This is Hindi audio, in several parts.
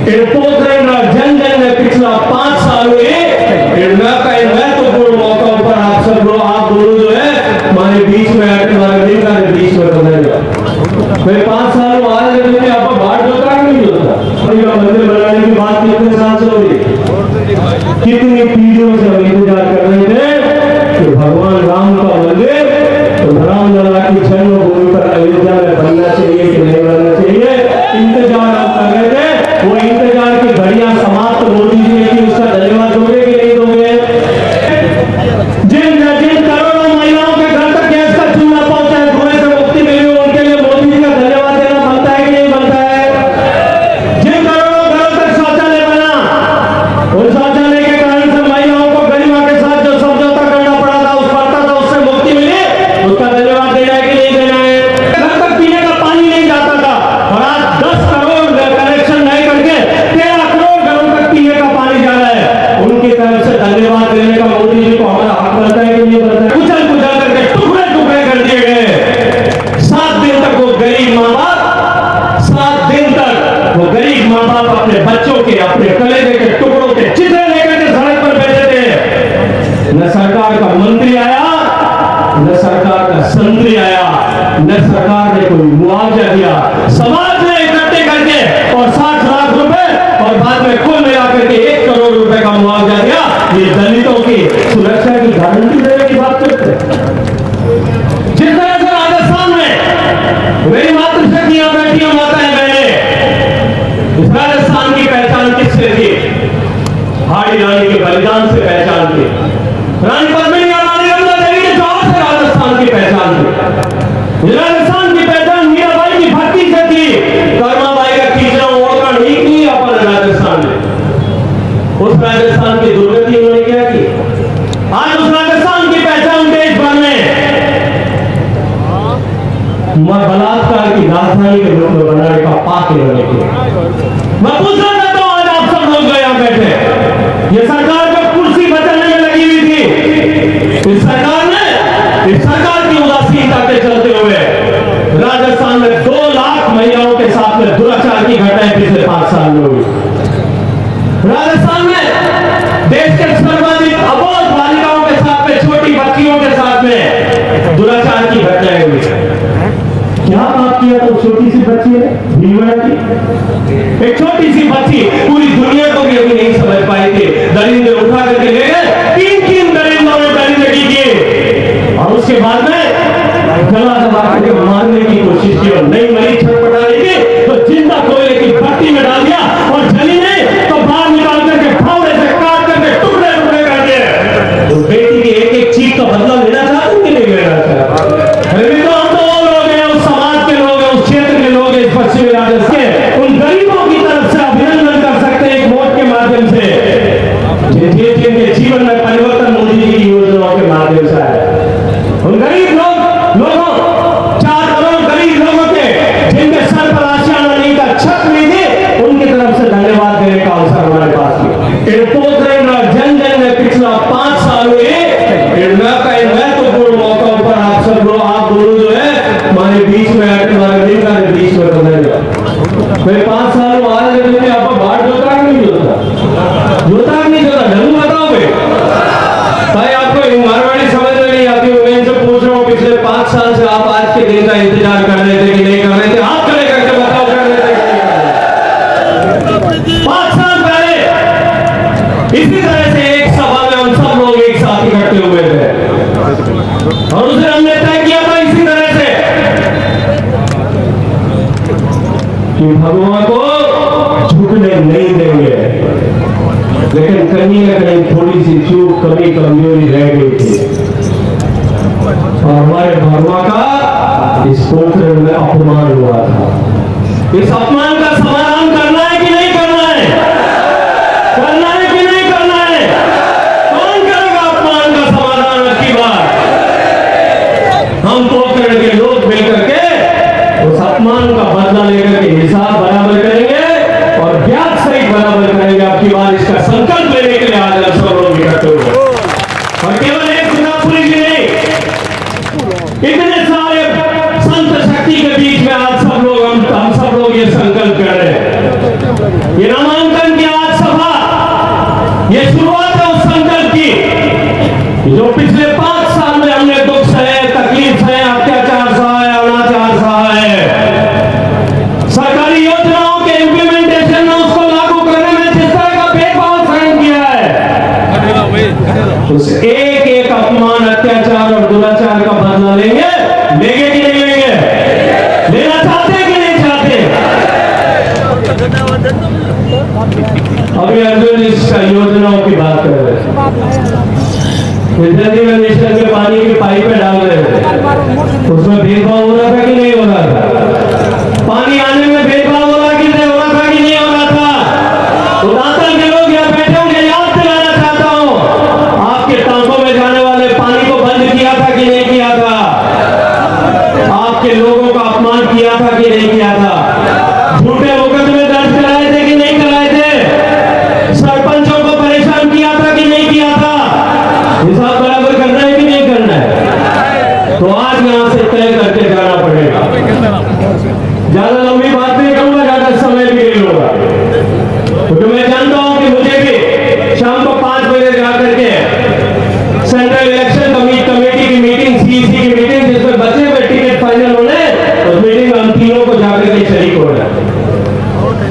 जन जन में पिछला 5 साल हुए मैं तो पूर्ण मौका पर आप सब लोग आप दोनों जो है हमारे बीच में आकर हमारे दिन का बीच में बनेगा। मैं 5 साल आ रहे थे आप बाढ़ होता है नहीं होता मंदिर बनाने की बात कितने साल से हो रही कितनी पीढ़ियों से हम इंतजार कर रहे थे कि भगवान राम का मंदिर तो राम लला की जन्मभूमि पर अयोध्या में बनना चाहिए कि नहीं बनना चाहिए। इंतजार हम कर रहे थे, वो इंतजार की घड़ियां समाप्त मोदी जी ने की, उसका धन्यवाद दोगे कि नहीं दोगे? जिन करोड़ों महिलाओं के घर तक गैस का चूल्हा पहुंचा है, धुएं से मुक्ति मिली, उनके लिए मोदी जी का धन्यवाद देना बनता है कि नहीं बनता है? जिन करोड़ों घरों तक शौचालय बना, उन शौचालय के कारण से महिलाओं को गरिमा के साथ जो समझौता करना पड़ा था, उस पड़ता था, उससे मुक्ति मिली, उसका धन्यवाद देना है कि नहीं देना है? घर तक पीने का पानी नहीं जाता था और आज 10 करोड़ कनेक्शन नए करके 13 करोड़ घरों तक पीने का पानी जा रहा है। उनकी तरफ से धन्यवाद देने का मोदी जी को हमारा हक बनता है कि नहीं बनता है? कुचल कुचल करके टुकड़े टुकड़े कर दिए गए। 7 दिन तक वो गरीब माँ बाप 7 दिन तक वो गरीब माँ बाप अपने बच्चों के अपने कलेजे के टुकड़ों के चित्र लेकर के सड़क पर बैठे थे। न सरकार का मंत्री आया, न सरकार का संतरी आया, न सरकार ने कोई मुआवजा दिया। समाज ने इकट्ठे करके और 60 लाख रुपए और बाद में कुल मिलाकर के 1 करोड़ रुपए का मुआवजा दिया। ये दलितों की सुरक्षा की गारंटी देने की बात करते हैं। जिस तरह से राजस्थान में मेरी मातृशक्तियां बैठियां माताएं बहने, इस राजस्थान की पहचान किससे थी? हाड़ी रानी के बलिदान से पहचान थी। रानी पद्मिनी और रानी रंगा देवी के जवाब से राजस्थान की पहचान थी। राजस्थान की पहचान मीराबाई की भक्ति से थी। कर्माबाई का खींचना ओढ़ना नहीं किया अपन राजस्थान ने। उस राजस्थान की दुर्गति उन्होंने क्या की? आज उस राजस्थान की पहचान देश भर में बलात्कार की राजधानी के रूप में बनाने का पाप इन्होंने किया। मैं पूछना चाहता हूं आज आप सब लोग यहाँ बैठे, ये सरकार को कुर्सी बचाने में लगी हुई थी। इस सरकार की उदासीनता के चलते हुए राजस्थान में 2 लाख महिलाओं के साथ में दुराचार की घटनाएं पिछले 5 साल में हुई। राजस्थान में देश के सर्वाधिक अबोध बालिकाओं के साथ में, छोटी बच्चियों के साथ में दुराचार की घटनाएं हुई। क्या बात किया तो छोटी सी बच्ची ने भीलवाड़ा की एक छोटी सी बच्ची पूरी दुनिया को भी अभी नहीं समझ पाई थी। दरिंदे उठा करके ले गए, 3 दरिंदों में दरिंदगी की और उसके बाद में गला दबा करके मारने की कोशिश की और नहीं मरी छटपटाने की तो जिंदा कोयले की भट्टी में डाल दिया और जली नहीं तो बाहर निकाल करके फावड़े से काट करके टुकड़े टुकड़े कर दिए। तो बेटी की एक चीज का बदला लेना चाहते कि नहीं लेना चाहते? पश्चिमी राजस्थान के उन गरीबों की तरफ से अभिनंदन कर सकते हैं एक वोट के माध्यम से, जिनके जीवन में परिवर्तन मोदी जी की योजनाओं के माध्यम से है। उन गरीब लोगों 4 करोड़ गरीब लोगों के जिनके सर पर आशियाना नहीं का छत नहीं थी, उनकी तरफ से धन्यवाद देने का अवसर हमारे पास जन जन में पिछला 5 साल हुए मैं तो पूर्ण मौका पर आप सब लोग आप दोनों जो है हमारे बीच में आकर हमारे दिन का बीच में बनेगा। मैं 5 साल आ रहे थे आप बाढ़ होता है नहीं होता नहीं होता ढंग बताओ भाई। आपको मारवाड़ी समझ में नहीं आती, मैं इनसे पूछ रहा हूँ पिछले 5 साल से आप आज के दिन का इंतजार कर रहे थे कि नहीं कर रहे थे? आप खड़े करके बताओ कर रहे थे? 5 साल पहले इसी तरह से एक सभा में हम सब लोग एक साथ इकट्ठे हुए थे और उसे हमने तय किया था इसी तरह से कि भगवान को झुकने नहीं देंगे। लेकिन कहीं न कहीं थोड़ी सी चूक कमी कमजोरी रह गई थी और हमारे भगवान का इस पोखरण में अपमान हुआ था। इस अपमान का समाधान करना है कि नहीं करना है? करना है कि नहीं करना है? कौन करेगा अपमान का समाधान? की बात हम पोखरण के लोग मिलकर के उस अपमान का बदला लेकर के हिसाब बराबर करेंगे और ब्याज सहित बराबर करेंगे। आपकी बार इसका संकल्प लेने के लिए आज हम सब लोग इकट्ठे हुए और केवल एक चुनावपुरी जी नहीं, इतने सारे संत शक्ति के बीच में आज सब लोग हम सब लोग ये संकल्प कर रहे हैं। ये नाम ये शुरुआत है उस संकल्प की जो पिछले 5 साल में हमने दुख सहे, तकलीफ सहे, अत्याचार सहे, अनाचार सहे, सरकारी योजनाओं के इंप्लीमेंटेशन में उसको लागू करने में जिस तरह का भेदभाव सहन किया है, उस एक एक अपमान, अत्याचार और दुराचार का बदला लेंगे कि नहीं लेंगे? लेना चाहते कि नहीं चाहते? अभी अर्जुन इस योजनाओं की बात कर रहे हैं, नेशनल के पानी की पाइपें डाल रहे थे, उसमें भेदभाव हो रहा था कि नहीं हो रहा था? पानी आने में भेदभाव हो रहा कि नहीं हो रहा था कि नहीं हो रहा था? उदाहरण के लोग यहाँ बैठे होंगे, याद दिलाना चाहता हूँ, आपके टांकों में जाने वाले पानी को बंद किया था कि नहीं किया था? आपके लोगों का अपमान किया था कि नहीं किया था? झूठे मुकदमे दर्ज कराए थे कि नहीं कराए थे? सरपंचों को परेशान किया था कि नहीं किया था? हिसाब बराबर करना है कि नहीं करना है? तो आज यहां से तय करके जाना पड़ेगा। ज्यादा लंबी बात नहीं करूंगा, ज्यादा समय भी नहीं लूंगा, क्योंकि मैं जानता हूं कि मुझे भी शाम को 5 बजे जाकर के सेंट्रल इलेक्शन कमेटी की मीटिंग, सीईसी की मीटिंग, जिसमें बचे हुए टिकट फाइनल होने, उस मीटिंग में हम तीनों को जाकर के शरीक हो रहे हैं।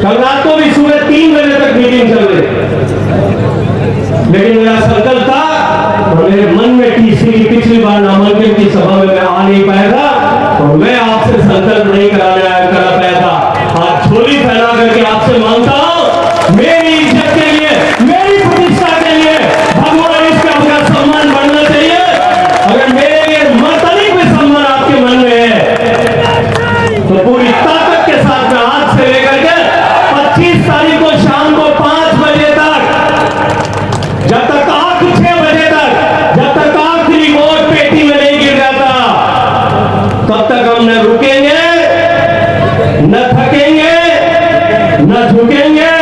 कल रात को भी सुबह 3 बजे तक मीटिंग चल रही, लेकिन मेरा संकल्प था और मेरे मन में तीसरी की पिछली बार नामांकन की सभा में मैं आ नहीं पाया था, और मैं आपसे संकल्प नहीं करा पाया था। आज झोली फैला करके आपसे मांगता हूं, मेरी इज्जत के लिए, मेरी प्रतिष्ठा के लिए भगवान इसका अपना सम्मान बढ़ना चाहिए। अगर मेरे लिए मतलिक भी सम्मान आपके मन में है, तो पूरी ताकत के साथ मैं आज से लेकर के 25 तारीख को शाम को 5 बजे तक, जब तक 6 बजे तक, जब तक आखिरी वोट पेटी में नहीं गिर जाता, तब तक हम न रुकेंगे, न थकेंगे, न झुकेंगे,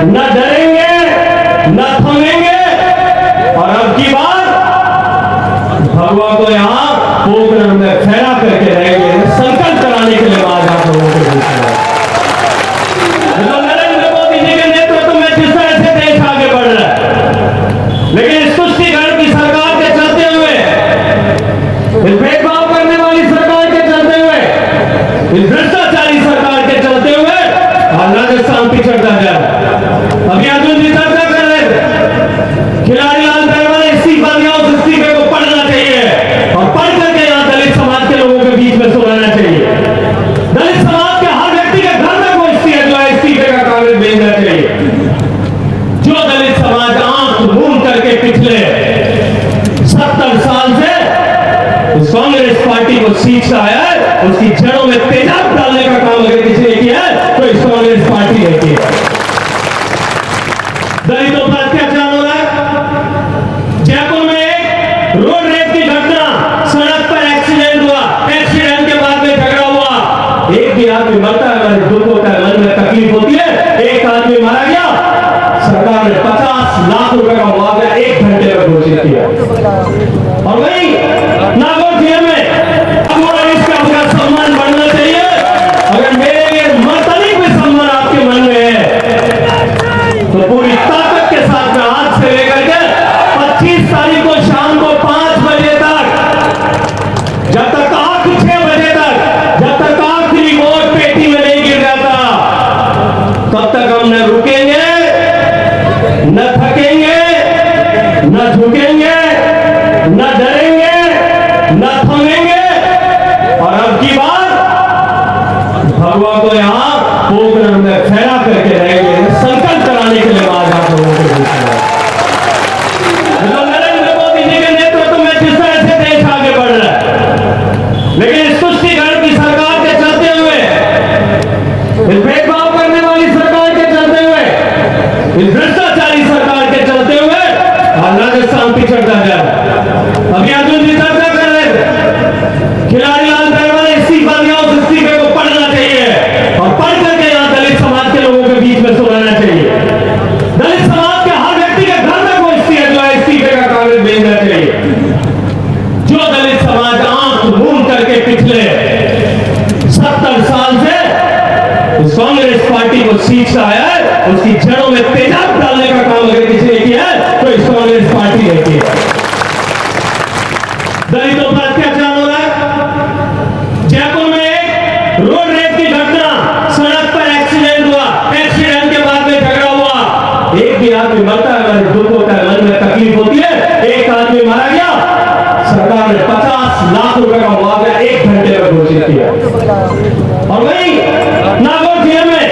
न डरेंगे, न थमेंगे। और अब की बार भगवान को यहां पोखरण में फैला करके रहेंगे। संकल्प कराने के लिए आज आप लोगों को नरेंद्र मोदी जी के नेतृत्व में जिस तरह से देश आगे बढ़ रहा है, लेकिन इस तुष्टिकरण की सरकार के चलते हुए, इस भेदभाव करने वाली सरकार के चलते हुए, इस भ्रष्टाचारी सरकार के चलते हुए आज राजस्थान पिछड़ता जा रहा है। अभी अर्जुन जी चर्चा कर रहे थे, खिलाड़ी लाल दरबार इस्तीफा दिया, उस इस्तीफे को पढ़ना चाहिए और पढ़ करके यहाँ दलित समाज के लोगों के बीच में सुनाना चाहिए। दलित समाज के हर व्यक्ति के घर में कोई इस्तीफे का कागज भेजना चाहिए। जो दलित समाज आंख मूंद करके पिछले 70 साल से उस कांग्रेस पार्टी को सीखता है, उसकी जड़ों में तेजाब डालने का काम अगर किसी ने किया है तो इस कांग्रेस पार्टी ने किया। दलितों पर अत्याचार हो रहा है। जयपुर में एक रोड रेप की घटना, सड़क पर एक्सीडेंट हुआ, एक्सीडेंट के बाद में झगड़ा हुआ, एक भी आदमी मरता है, हमारे दुख होता है, मन में तकलीफ होती है। एक आदमी मारा गया, सरकार ने 50 लाख रुपए का मुआवजा 1 घंटे में घोषित किया। और वही नागौर जिले में इसका अपना सम्मान बढ़ना चाहिए। अगर मेरे लिए मतलिक भी सम्मान आपके मन में है, तो पूरी ताकत के साथ मैं आज से लेकर के 25 तारीख को शाम को 5 बजे तक, जब तक 6 बजे तक, जब तक आखिरी वोट पेटी में नहीं गिर जाता, तब तक हम न रुकेंगे, न थकेंगे, न झुकेंगे, न डरेंगे, न थमेंगे। और अब की बार भगवान को यहां पोखरण में फैला करके रहेंगे। संकल्प कराने के लिए आज आप लोगों को नरेंद्र मोदी जी के नेतृत्व में जिस तरह से देश आगे बढ़ रहा है, लेकिन इस तुष्टिकरण की सरकार के चलते हुए, इस भेदभाव करने वाली सरकार के चलते हुए, इस भ्रष्टाचारी सरकार के चलते हुए आज राजस्थान पिछड़ता जा रहा है। अभी अर्जुन जी चर्चा कर रहे थे, खिलाड़ी लाल दरबार इस्तीफा दिया, उस इस्तीफे को पढ़ना चाहिए और पढ़ करके यहाँ दलित समाज के लोगों के बीच में सुनाना चाहिए। दलित समाज के हर व्यक्ति के घर में कोई इस्तीफे का कागज भेजना चाहिए। जो दलित समाज आंख मूंद करके पिछले 70 साल से उस कांग्रेस पार्टी को सीखता है, उसकी जड़ों में तेजाब डालने का काम अगर किसी ने किया दलितों पर अत्याचार हो रहा है। जयपुर में एक रोड रेप की घटना, सड़क पर एक्सीडेंट हुआ, एक्सीडेंट के बाद में झगड़ा हुआ, एक भी आदमी मरता है, हमारे दुख होता है, मन में तकलीफ होती है। एक आदमी मारा गया, सरकार ने 50 लाख रुपए का मुआवजा 1 घंटे में घोषित किया। और वही नागौर जिले में